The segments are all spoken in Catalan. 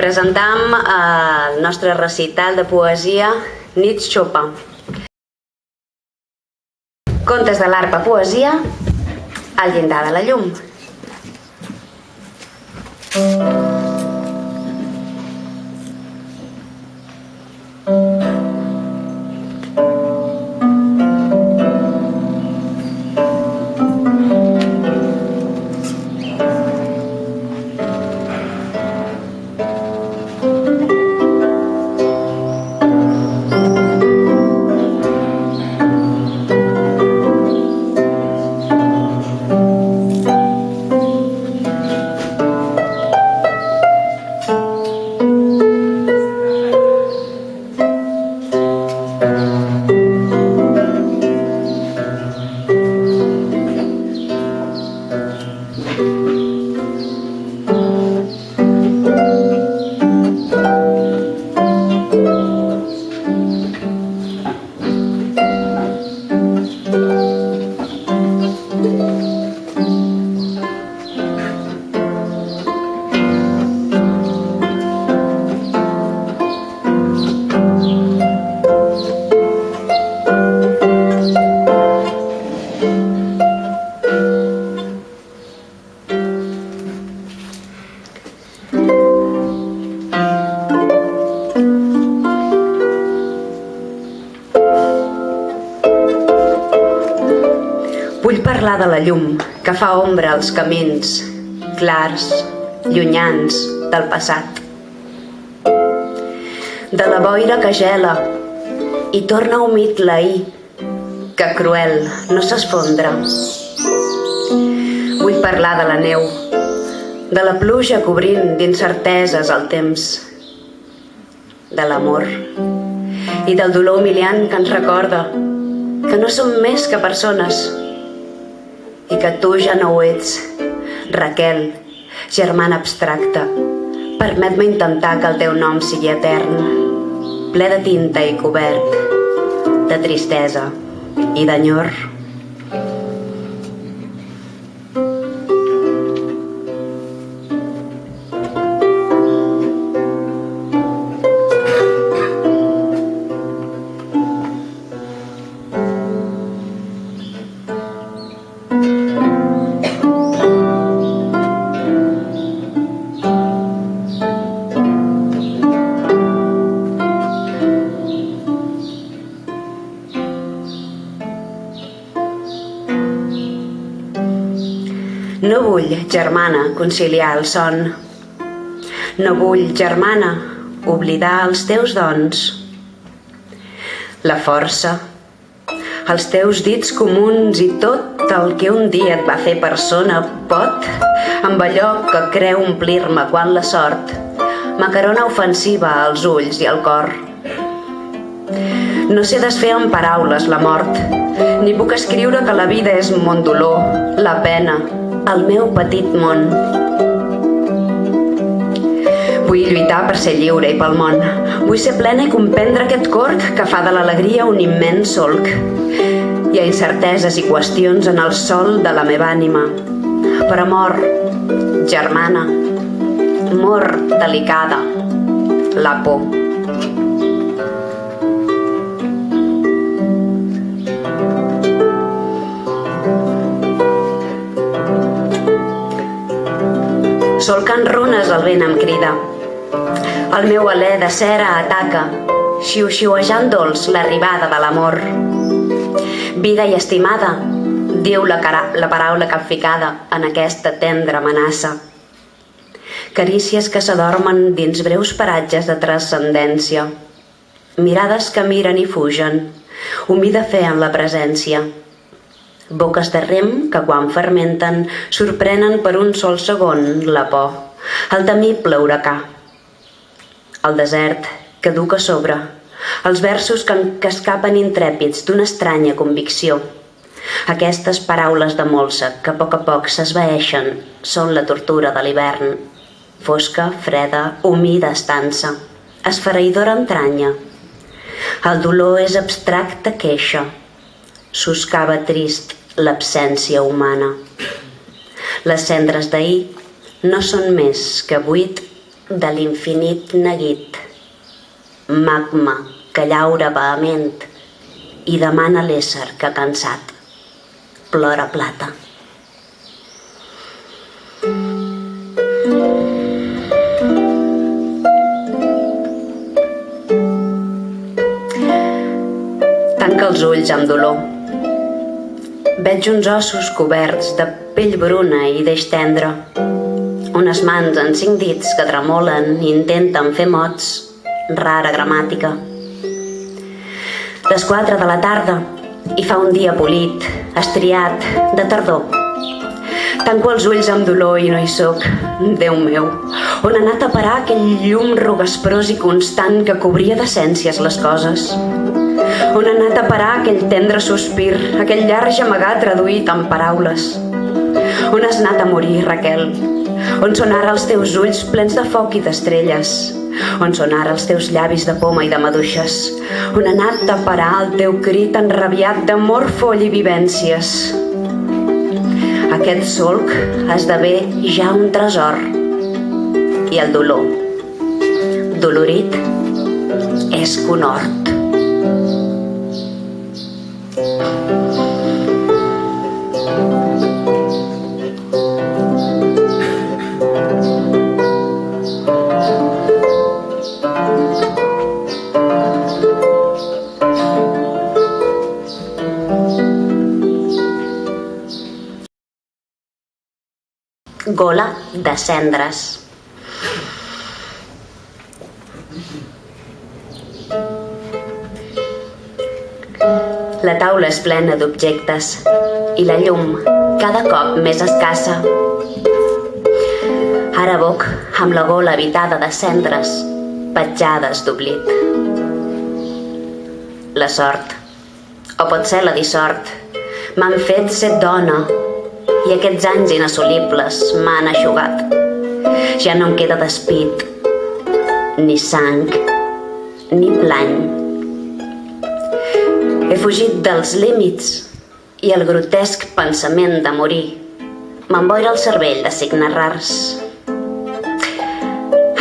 presentam el nostre recital de poesia Nits Xopa. Contes de l'arpa poesia al llindar de la llum. Vull parlar de la llum que fa ombra als camins clars, llunyans del passat. De la boira que gela i torna humit l'ahir, que cruel no s'esfondra. Vull parlar de la neu, de la pluja cobrint d'incerteses el temps, de l'amor i del dolor humiliant que ens recorda que no som més que persones i que tu ja no ho ets, Raquel, germana abstracta. Permet-me intentar que el teu nom sigui etern, ple de tinta i cobert de tristesa i d'enyor. No vull, germana, conciliar el son. No vull, germana, oblidar els teus dons. La força, els teus dits comuns i tot el que un dia et va fer persona pot, amb allò que creu omplir-me quan la sort m'acarona ofensiva als ulls i al cor. No sé desfer amb paraules la mort, ni puc escriure que la vida és mon dolor, la pena, el meu petit món. Vull lluitar per ser lliure i pel món. Vull ser plena i comprendre aquest cor que fa de l'alegria un immens solc. Hi ha incerteses i qüestions en el sol de la meva ànima. Però mor, germana, mor delicada, la por. Solcant runes el vent em crida. El meu alè de cera ataca, xiu-xiuejant dolç l'arribada de l'amor. Vida i estimada, diu la paraula capficada en aquesta tendra amenaça. Carícies que s'adormen dins breus paratges de transcendència. Mirades que miren i fugen, humida fe en la presència. Boques de rem que quan fermenten sorprenen per un sol segon la por, el temible huracà. El desert que duc a sobre, els versos que escapen intrèpids d'una estranya convicció. Aquestes paraules de molsa que a poc s'esvaeixen són la tortura de l'hivern. Fosca, freda, humida estança, esfereïdora entranya. El dolor és abstracta queixa, soscava trist l'absència humana. Les cendres d'ahir no són més que buit de l'infinit neguit, magma que llaura vehement i demana l'ésser que cansat plora plata. Tanca els ulls amb dolor. Veig uns ossos coberts de pell bruna i deix tendre. Unes mans en 5 dits que tremolen i intenten fer mots, rara gramàtica. Les 4 de la tarda i fa un dia polit, estriat, de tardor. Tanco els ulls amb dolor i no hi soc. Déu meu, on ha anat a parar aquell llum rugasprós i constant que cobria d'essències les coses? On ha anat a parar aquell tendre sospir, aquell llarg amagat traduït en paraules? On has anat a morir, Raquel? On són ara els teus ulls plens de foc i d'estrelles? On són ara els teus llavis de poma i de maduixes? On ha anat a parar el teu crit enrabiat d'amor, foll i vivències? Aquest solc esdevé ja un tresor. I el dolor, dolorit, és conhort. Gola de cendres. La taula és plena d'objectes i la llum cada cop més escassa. Ara boc amb la gola habitada de cendres, petjades d'oblit. La sort, o potser la dissort, m'han fet ser dona i aquests anys inassolibles m'han eixugat. Ja no em queda despit, ni sang, ni plany. He fugit dels límits i el grotesc pensament de morir m'emboira el cervell de signes rars.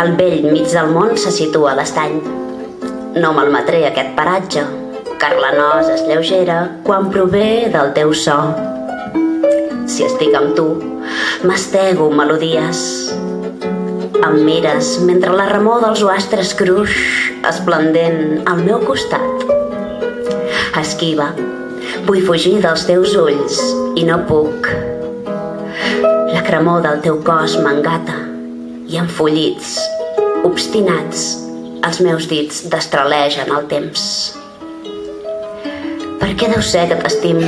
Al vell mig del món se situa l'estany. No malmetré aquest paratge, car la nosa és lleugera quan prové del teu so. Si estic amb tu, mastego melodies. Em mires mentre la remor dels oastres cruix esplendent al meu costat. Esquiva, vull fugir dels teus ulls i no puc. La cremor del teu cos m'engata i enfollits, obstinats, els meus dits destralegen el temps. Per què deu ser que t'estimo?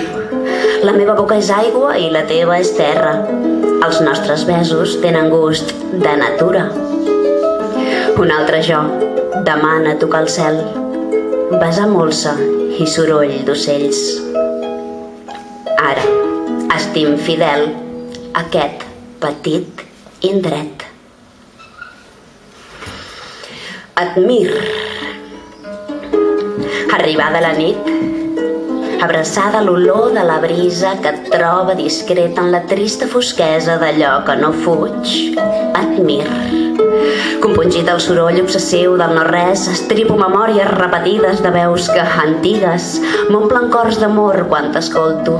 La meva boca és aigua i la teva és terra. Els nostres besos tenen gust de natura. Un altre jo demana tocar el cel, besar molsa i soroll d'ocells. Ara estim fidel aquest petit indret. Admir. Arribada la nit, abraçada a l'olor de la brisa que et troba discreta en la trista fosquesa d'allò que no fuig. Admir. Compungit el soroll obsessiu del no-res, estripo memòries repetides de veus que, antigues, m'omplen cors d'amor quan t'escolto.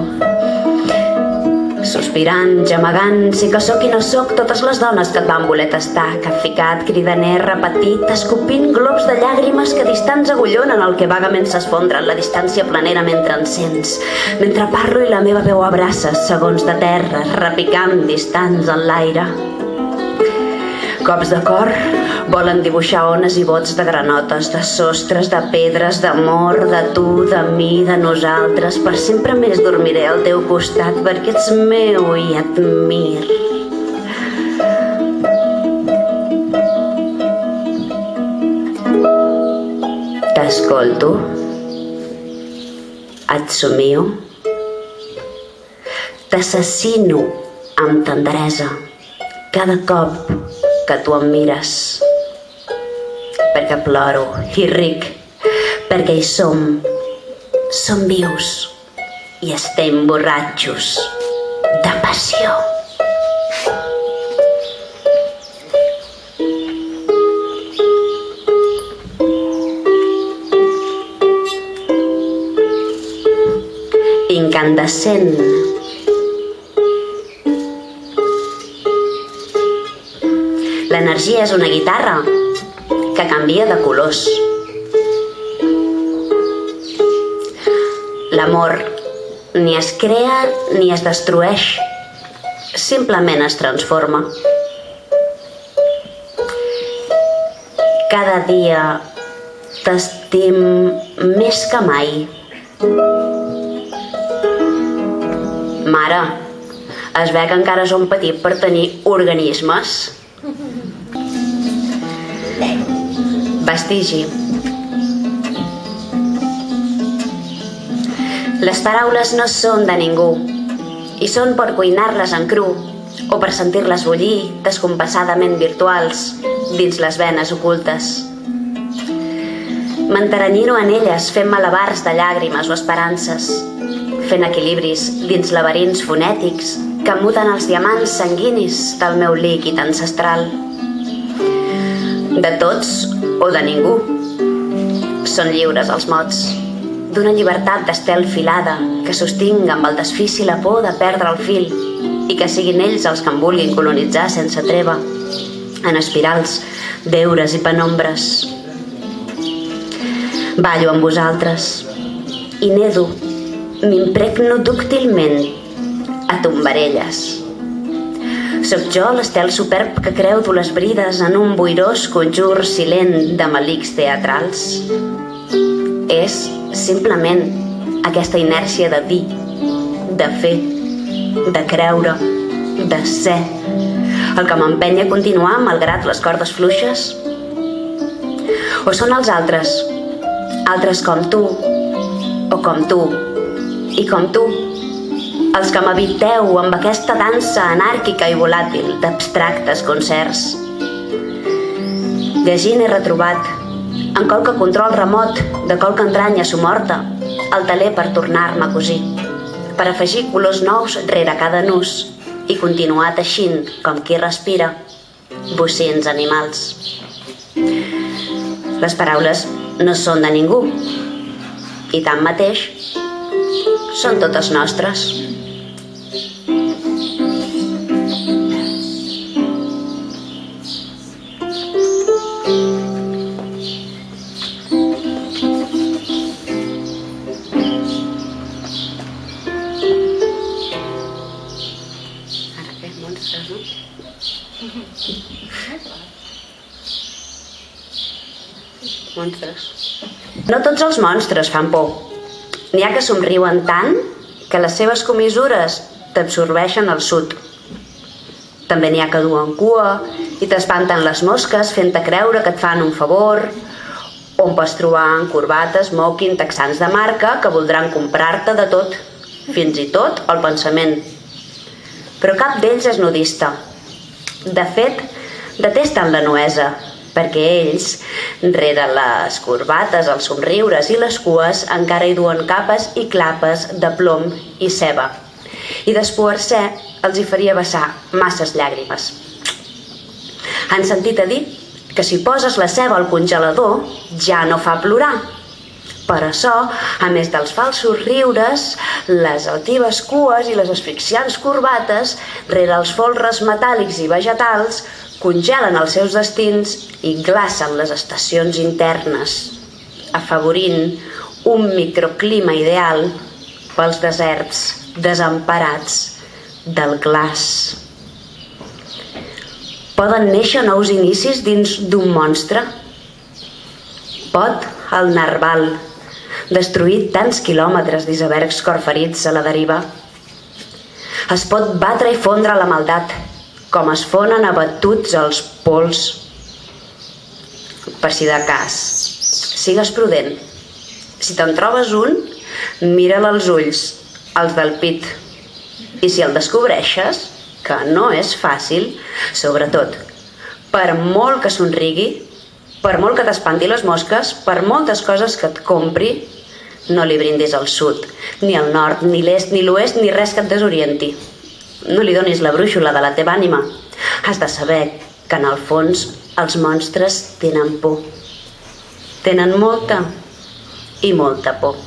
Sospirant, gemegant, sí que sóc i no sóc totes les dones que et van voler tastar, capficat, cridaner, repetit, escopint globs de llàgrimes que distants agullonen el que vagament s'esfondra en la distància planera mentre encens, mentre parlo i la meva veu abraça segons de terra, repicant distants en l'aire. Cops de cor volen dibuixar ones i bots de granotes, de sostres, de pedres, d'amor, de tu, de mi, de nosaltres. Per sempre més dormiré al teu costat perquè ets meu i admir. T'escolto, et somio, t'assassino amb tendresa cada cop que tu em mires, perquè ploro i ric, perquè hi som vius i estem borratxos de passió. incandescent. L'energia és una guitarra que canvia de colors. L'amor ni es crea ni es destrueix, simplement es transforma. Cada dia t'estim més que mai. Mare, es ve que encara som petit per tenir organismes. Vestigi. Les paraules no són de ningú i són per cuinar-les en cru o per sentir-les bullir descompassadament virtuals dins les venes ocultes. M'enteranyino en elles fent malabars de llàgrimes o esperances, fent equilibris dins laberints fonètics que muten els diamants sanguinis del meu líquid ancestral. De tots o de ningú. Són lliures els mots, d'una llibertat d'estel filada que sostinc amb el desfici la por de perdre el fil i que siguin ells els que em vulguin colonitzar sense treva, en espirals deures i penombres. Ballo amb vosaltres i nedo, m'impregno dúctilment a tombarelles. Soc jo l'estel superb que creu dur les brides en un boirós conjur silent de malics teatrals. És simplement aquesta inèrcia de dir, de fer, de creure, de ser, el que m'empenya a continuar malgrat les cordes fluixes? O són els altres, altres com tu, o com tu, i com tu, els que m'habiteu amb aquesta dansa anàrquica i volàtil d'abstractes concerts. Llegint he retrobat, en qualque control remot de qualque entranya somorta, el taler per tornar-me a cosir, per afegir colors nous rere cada nus i continuar teixint com qui respira, bocins animals. Les paraules no són de ningú i tanmateix són totes nostres. Monstres. No tots els monstres fan por. N'hi ha que somriuen tant que les seves comissures t'absorbeixen el sud. També n'hi ha que duen cua i t'espanten les mosques fent-te creure que et fan un favor, on pots trobar corbates, smoking, texans de marca que voldran comprar-te de tot, fins i tot el pensament. Però cap d'ells és nudista. De fet, detesten la nuesa, perquè ells, rere les corbates, els somriures i les cues, encara hi duen capes i clapes de plom i ceba. I d'espoar-se els hi faria vessar masses llàgrimes. Han sentit a dir que si poses la ceba al congelador ja no fa plorar. Per això, a més dels falsos riures, les altives cues i les asfixiants corbates, rere els folres metàl·lics i vegetals, congelen els seus destins i glacen les estacions internes, afavorint un microclima ideal pels deserts desemparats del glaç. Poden néixer nous inicis dins d'un monstre? Pot el narval, destruït tants quilòmetres d'icebergs corferits a la deriva? Es pot batre i fondre la maldat, com es fonen abatuts els pols. Per si de cas, sigues prudent. Si te'n trobes un, mira'l als ulls, els del pit. I si el descobreixes, que no és fàcil, sobretot, per molt que somrigui, per molt que t'espanti les mosques, per moltes coses que et compri, no li brindis al sud, ni al nord, ni l'est, ni l'oest, ni res que et desorienti. No li donis la brúixola de la teva ànima. Has de saber que en el fons els monstres tenen por. Tenen molta i molta por.